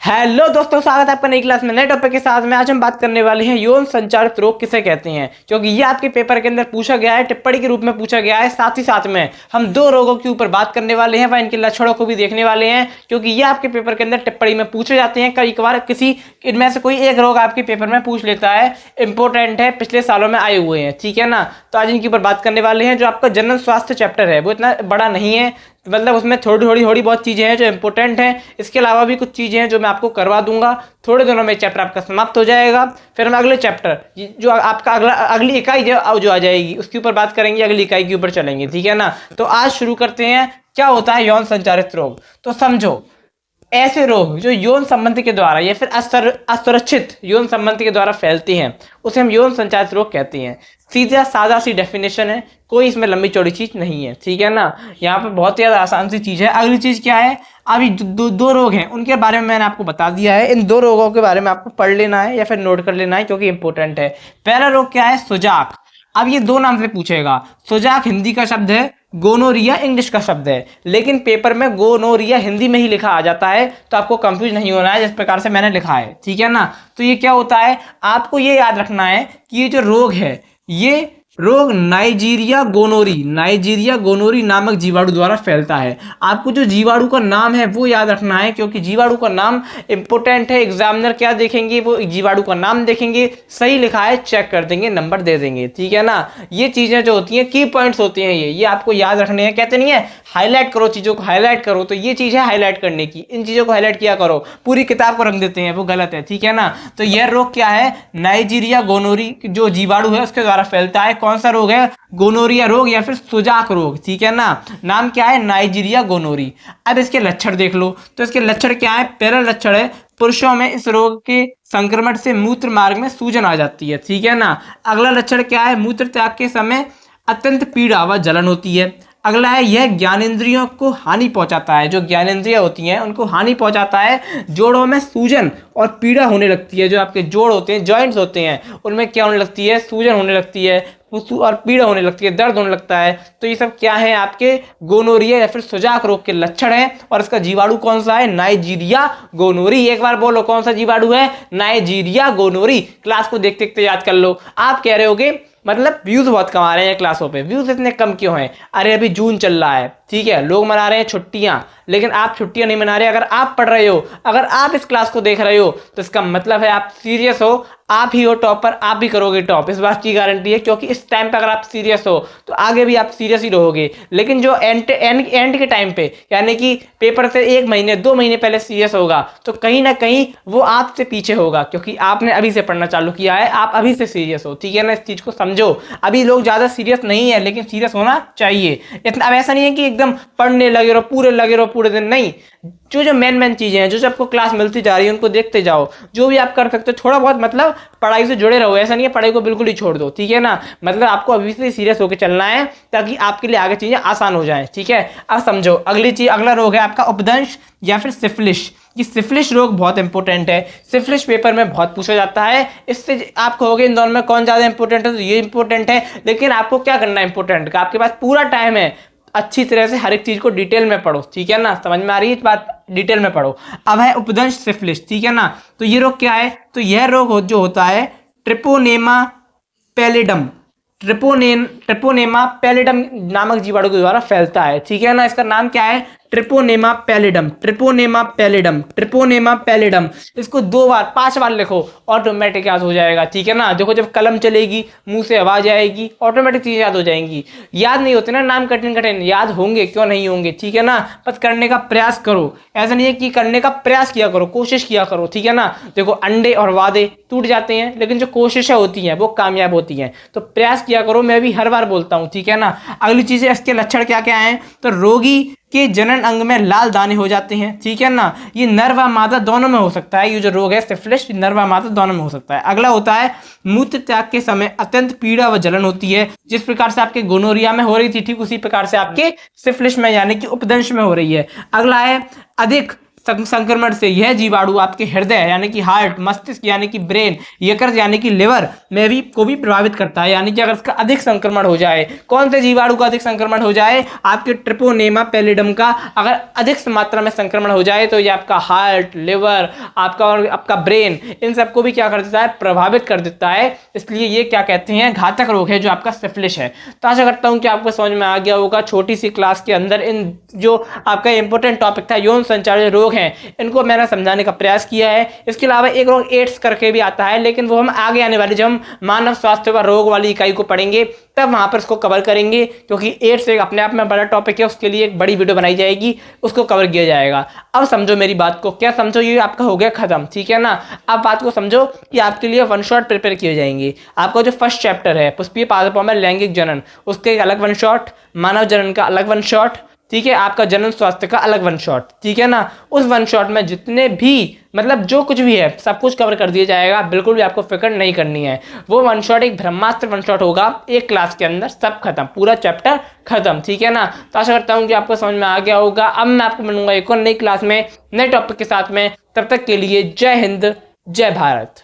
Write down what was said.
Hello दोस्तों, स्वागत है आपका नई क्लास में नए टॉपिक के साथ में। आज हम बात करने वाले हैं यौन संचारित रोग किसे कहते हैं, क्योंकि ये आपके पेपर के अंदर पूछा गया है, टिप्पणी के रूप में पूछा गया है। साथ ही साथ में हम दो रोगों के ऊपर बात करने वाले हैं व इनके लक्षणों को भी देखने वाले हैं, क्योंकि ये आपके पेपर के अंदर टिप्पणी में पूछे जाते हैं। कई बार किसी इनमें से कोई एक रोग आपके पेपर में पूछ लेता है, इंपॉर्टेंट है, पिछले सालों में आए हुए हैं, ठीक है ना। तो आज इनके ऊपर बात करने वाले हैं। जो आपका जनरल स्वास्थ्य चैप्टर है वो इतना बड़ा नहीं है, मतलब उसमें थोड़ी बहुत चीज़ें हैं जो इंपॉर्टेंट हैं। इसके अलावा भी कुछ चीज़ें हैं जो मैं आपको करवा दूंगा। थोड़े दिनों में चैप्टर आपका समाप्त हो जाएगा। फिर हम अगले चैप्टर जो आपका अगली इकाई जो आ जाएगी उसके ऊपर बात करेंगे, अगली इकाई के ऊपर चलेंगे, ठीक है ना। तो आज शुरू करते हैं। क्या होता है यौन संचारित रोग? तो समझो, ऐसे रोग जो यौन संबंध के द्वारा या फिर असुरक्षित यौन संबंध के द्वारा फैलते हैं उसे हम यौन संचारित रोग कहते हैं। सीधा सादा सी डेफिनेशन है, कोई इसमें लंबी चौड़ी चीज नहीं है, ठीक है ना। यहाँ पे बहुत ही ज्यादा आसान सी चीज है। अगली चीज क्या है? अभी दो रोग हैं, उनके बारे में मैंने आपको बता दिया है। इन दो रोगों के बारे में आपको पढ़ लेना है या फिर नोट कर लेना है, क्योंकि इंपॉर्टेंट है। पहला रोग क्या है? सुजाक। अब ये दो नाम से पूछेगा। सुजाक हिंदी का शब्द है, गोनोरिया इंग्लिश का शब्द है, लेकिन पेपर में गोनोरिया हिंदी में ही लिखा आ जाता है, तो आपको कंफ्यूज नहीं होना है जिस प्रकार से मैंने लिखा है, ठीक है ना। तो ये क्या होता है, आपको ये याद रखना है कि ये जो रोग है, ये रोग नाइजीरिया गोनोरी नामक जीवाणु द्वारा फैलता है। आपको जो जीवाणु का नाम है वो याद रखना है, क्योंकि जीवाणु का नाम इंपोर्टेंट है। एग्जामिनर क्या देखेंगे? वो जीवाणु का नाम देखेंगे, सही लिखा है चेक कर देंगे, नंबर दे देंगे, ठीक है ना। ये चीजें जो होती हैं की पॉइंट्स होती हैं, ये आपको याद रखने हैं। कहते नहीं है हाईलाइट करो, चीजों को हाईलाइट करो, तो ये चीज है हाईलाइट करने की। इन चीजों को हाईलाइट किया करो, पूरी किताब को रंग देते हैं, वो गलत है, ठीक है ना। तो यह रोग क्या है? नाइजीरिया गोनोरी जो जीवाणु है उसके द्वारा फैलता है। कौन सा रोग है? गोनोरिया रोग या फिर सुजाक रोग, ठीक है ना। नाम क्या है? नाइजीरिया गोनोरी। अब इसके लक्षण देख लो। तो इसके लक्षण क्या है? पहला लक्षण है, पुरुषों में इस रोग के संक्रमण से मूत्र मार्ग में सूजन आ जाती है, ठीक है ना। अगला लक्षण क्या है? मूत्र त्याग के समय अत्यंत पीड़ा व जलन होती है। अगला है, यह ज्ञानेंद्रियों को हानि पहुंचाता है। जो ज्ञानेंद्रियां होती हैं उनको हानि पहुंचाता है। जोड़ों में सूजन और पीड़ा होने लगती है। जो आपके जोड़ होते हैं, जॉइंट्स होते हैं, उनमें क्या होने लगती है? सूजन होने लगती है और पीड़ा होने लगती है, दर्द होने लगता है। तो ये सब क्या है? आपके गोनोरिया या फिर सुजाक रोग के लक्षण हैं। और इसका जीवाणु कौन सा है? नाइजीरिया गोनोरी। एक बार बोलो, कौन सा जीवाणु है? नाइजीरिया गोनोरी। क्लास को देखते देखते याद कर लो। आप कह रहे होगे मतलब व्यूज बहुत कम आ रहे हैं क्लासों पे, व्यूज इतने कम क्यों हैं? अरे अभी जून चल रहा है, ठीक है, लोग मना रहे हैं छुट्टियां, लेकिन आप छुट्टियां नहीं मना रहे। अगर आप पढ़ रहे हो, अगर आप इस क्लास को देख रहे हो, तो इसका मतलब है आप सीरियस हो। आप ही हो टॉपर, आप भी करोगे टॉप, इस बात की गारंटी है। क्योंकि इस टाइम पे अगर आप सीरियस हो तो आगे भी आप सीरियस ही रहोगे। लेकिन जो एंड के टाइम पे, यानी कि पेपर से 1 महीने 2 महीने पहले सीरियस होगा, तो कहीं ना कहीं वो आपसे पीछे होगा, क्योंकि आपने अभी से पढ़ना चालू किया है, आप अभी से सीरियस हो, ठीक है ना। इस चीज को समझो। अभी लोग ज्यादा सीरियस नहीं है, लेकिन सीरियस होना चाहिए। इतना अब ऐसा नहीं है कि एकदम पढ़ने लगे रहो पूरे दिन, नहीं। जो मेन चीजें हैं, जो आपको क्लास मिलती जा रही है, उनको देखते जाओ। जो भी आप कर सकते हो थोड़ा बहुत, मतलब पढ़ाई से जुड़े रहो। ऐसा नहीं है पढ़ाई को बिल्कुल ही छोड़ दो, ठीक है ना। मतलब आपको अभी से सीरियस होकर चलना है, ताकि आपके लिए आगे चीजें आसान हो जाएं, ठीक है। अब समझो अगली चीज, अगला रोग है आपका उपदंश या फिर सिफिलिस। ये सिफिलिस रोग बहुत इंपॉर्टेंट है। सिफिलिस पेपर में बहुत पूछा जाता है। इससे आप कहोगे इन दोनों में कौन ज्यादा इंपॉर्टेंट है? तो ये इंपॉर्टेंट है, लेकिन आपको क्या करना है इंपॉर्टेंट का? आपके पास पूरा टाइम है, अच्छी तरह से हर एक चीज को डिटेल में पढ़ो, ठीक है ना। समझ में आ रही है बात? डिटेल में पढ़ो। अब है उपदंश सिफिलिस, ठीक है ना। तो ये रोग क्या है? तो यह रोग जो होता है ट्रिपोनेमा पैलिडम, ट्रिपोनेमा पैलिडम नामक जीवाणु के द्वारा फैलता है, ठीक है ना। इसका नाम क्या है? Treponema pallidum. इसको 2 बार 5 बार लिखो, ऑटोमेटिक याद हो जाएगा, ठीक है ना। देखो जब कलम चलेगी, मुंह से आवाज आएगी, ऑटोमेटिक चीजें याद हो जाएंगी। याद नहीं होते ना नाम, कठिन याद होंगे, क्यों नहीं होंगे, ठीक है ना। बस करने का प्रयास करो। ऐसा नहीं है कि करने का प्रयास किया करो, कोशिश किया करो, ठीक है ना। देखो अंडे और वादे टूट जाते हैं, लेकिन जो कोशिशें होती हैं वो कामयाब होती हैं। तो प्रयास किया करो, मैं भी हर बार बोलता हूँ, ठीक है ना। अगली चीज है, इसके लक्षण क्या क्या हैं? तो रोगी के जनन अंग में लाल दाने हो जाते हैं, ठीक है ना। ये नर व मादा दोनों में हो सकता है। ये जो रोग है सिफिलिस, नर व मादा दोनों में हो सकता है। अगला होता है, मूत्र त्याग के समय अत्यंत पीड़ा व जलन होती है। जिस प्रकार से आपके गोनोरिया में हो रही थी, ठीक उसी प्रकार से आपके सिफिलिस में यानी कि उपदंश में हो रही है। अगला है, अधिक संक्रमण से यह जीवाणु आपके हृदय यानी कि हार्ट, मस्तिष्क यानी कि ब्रेन, यकृत यानी कि लिवर में भी को भी प्रभावित करता है। यानी कि अगर इसका अधिक संक्रमण हो जाए, कौन से जीवाणु का अधिक संक्रमण हो जाए, आपके ट्रिपोनेमा पैलिडम का अगर अधिक मात्रा में संक्रमण हो जाए तो ये आपका हार्ट, लिवर, आपका और आपका ब्रेन, इन सबको भी क्या कर देता है, प्रभावित कर देता है। इसलिए ये क्या कहते हैं, घातक रोग है जो आपका सिफिलिस है। तो आशा करता हूं कि आपको समझ में आ गया होगा छोटी सी क्लास के अंदर इन जो आपका इंपॉर्टेंट टॉपिक था यौन संचार रोग हैं, इनको मैंने समझाने का प्रयास किया है। इसके अलावा एक रोग एड्स करके भी आता है, लेकिन वो हम आगे आने वाली जब हम मानव स्वास्थ्य व रोग वाली इकाई को पढ़ेंगे तब वहां पर इसको कवर करेंगे, क्योंकि एड्स एक अपने आप में बड़ा टॉपिक है। उसके लिए एक बड़ी वीडियो बनाई जाएगी, उसको कवर किया जाएगा। अब समझो मेरी बात को, क्या समझो, ये आपका हो गया खत्म, ठीक है ना। अब बात को समझो कि आपके लिए वन शॉट प्रिपेयर किए जाएंगे। आपका जो फर्स्ट चैप्टर है पुष्पीय पादपों में लैंगिक जनन, उसके एक अलग वन शॉट, मानव जनन का अलग वन शॉट, ठीक है, आपका जनन स्वास्थ्य का अलग वन शॉट, ठीक है ना। उस वन शॉट में जितने भी मतलब जो कुछ भी है सब कुछ कवर कर दिया जाएगा, बिल्कुल भी आपको फिक्र नहीं करनी है। वो वन शॉट एक ब्रह्मास्त्र वन शॉट होगा, एक क्लास के अंदर सब खत्म, पूरा चैप्टर खत्म, ठीक है ना। तो आशा करता हूँ कि आपको समझ में आ गया होगा। अब मैं आपको मिलूंगा एक और नई क्लास में नए टॉपिक के साथ में, तब तक के लिए जय हिंद, जय भारत।